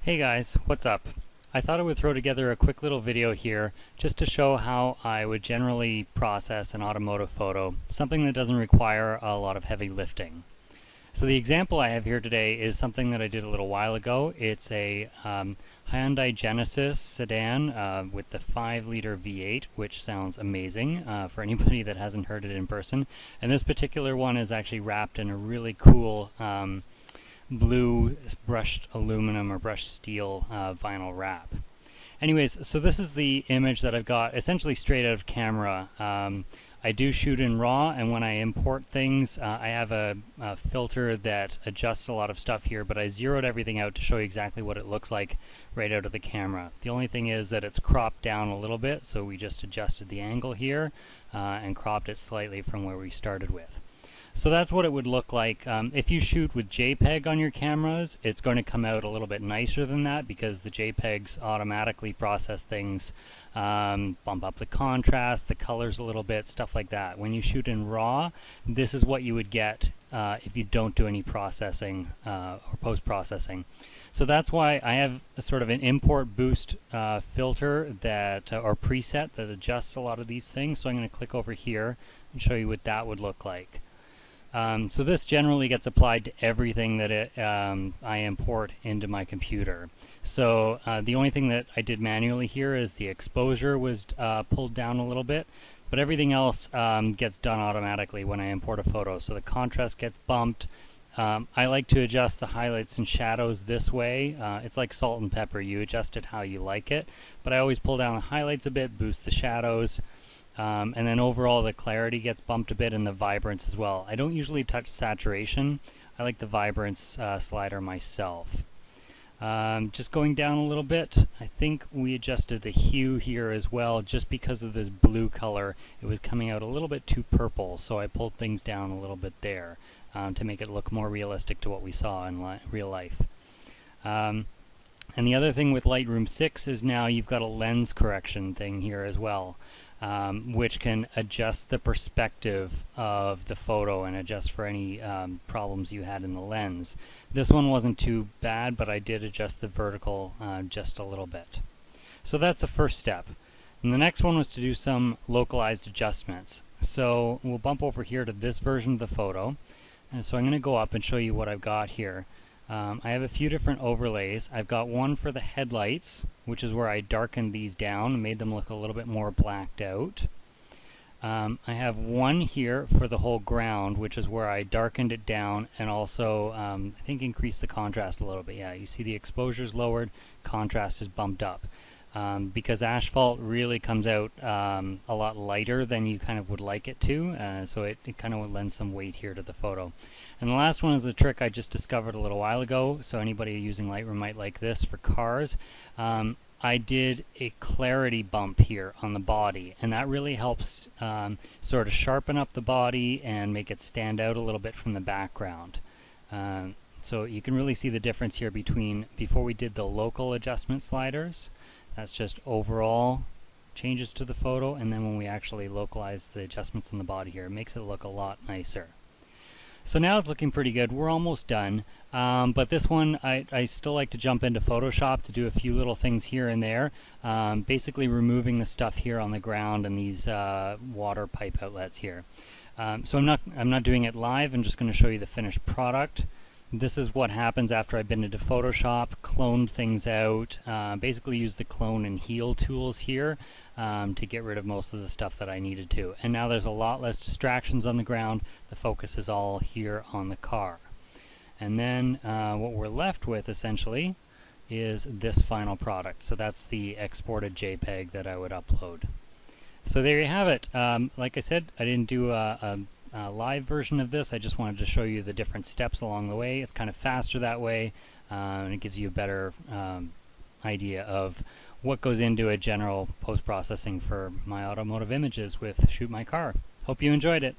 Hey guys, what's up? I thought I would throw together a quick little video here just to show how I would generally process an automotive photo, something that doesn't require a lot of heavy lifting. So the example I have here today is something that I did a little while ago. It's a Hyundai Genesis sedan with the 5-liter V8, which sounds amazing for anybody that hasn't heard it in person. And this particular one is actually wrapped in a really cool blue brushed aluminum or brushed steel vinyl wrap. Anyways, so this is the image that I've got essentially straight out of camera. I do shoot in RAW, and when I import things, I have a filter that adjusts a lot of stuff here, but I zeroed everything out to show you exactly what it looks like right out of the camera. The only thing is that it's cropped down a little bit, so we just adjusted the angle here and cropped it slightly from where we started with. So that's what it would look like. If you shoot with JPEG on your cameras, it's going to come out a little bit nicer than that because the JPEGs automatically process things, bump up the contrast, the colors a little bit, stuff like that. When you shoot in RAW, this is what you would get if you don't do any processing or post-processing. So that's why I have a sort of an import boost filter that or preset that adjusts a lot of these things. So I'm going to click over here and show you what that would look like. So this generally gets applied to everything that I import into my computer. So the only thing that I did manually here is the exposure was pulled down a little bit, but everything else gets done automatically when I import a photo. So the contrast gets bumped. I like to adjust the highlights and shadows this way. It's like salt and pepper. You adjust it how you like it, but I always pull down the highlights a bit, boost the shadows. And then overall the clarity gets bumped a bit and the vibrance as well. I don't usually touch saturation. I like the vibrance slider myself. Just going down a little bit, I think we adjusted the hue here as well just because of this blue color. It was coming out a little bit too purple, so I pulled things down a little bit there to make it look more realistic to what we saw in real life. And the other thing with Lightroom 6 is now you've got a lens correction thing here as well. Which can adjust the perspective of the photo and adjust for any problems you had in the lens. This one wasn't too bad, but I did adjust the vertical just a little bit. So that's the first step. And the next one was to do some localized adjustments. So we'll bump over here to this version of the photo. And so I'm going to go up and show you what I've got here. I have a few different overlays. I've got one for the headlights, which is where I darkened these down and made them look a little bit more blacked out. I have one here for the whole ground, which is where I darkened it down and also I think increased the contrast a little bit. Yeah, you see the exposure's lowered, contrast is bumped up. Because asphalt really comes out a lot lighter than you kind of would like it to, so it kind of lends some weight here to the photo. And the last one is a trick I just discovered a little while ago, so anybody using Lightroom might like this for cars. I did a clarity bump here on the body, and that really helps sort of sharpen up the body and make it stand out a little bit from the background. So you can really see the difference here between before we did the local adjustment sliders. That's just overall changes to the photo, and then when we actually localize the adjustments on the body here, it makes it look a lot nicer. So now it's looking pretty good. We're almost done, but this one I still like to jump into Photoshop to do a few little things here and there, basically removing the stuff here on the ground and these water pipe outlets here. So I'm not doing it live. I'm just going to show you the finished product. This is what happens after I've been into Photoshop, cloned things out, basically used the clone and heal tools here to get rid of most of the stuff that I needed to. And now there's a lot less distractions on the ground. The focus is all here on the car. And then what we're left with essentially is this final product. So that's the exported JPEG that I would upload. So there you have it. Like I said, I didn't do a live version of this. I just wanted to show you the different steps along the way. It's kind of faster that way, and it gives you a better idea of what goes into a general post-processing for my automotive images with Shoot My Car. Hope you enjoyed it.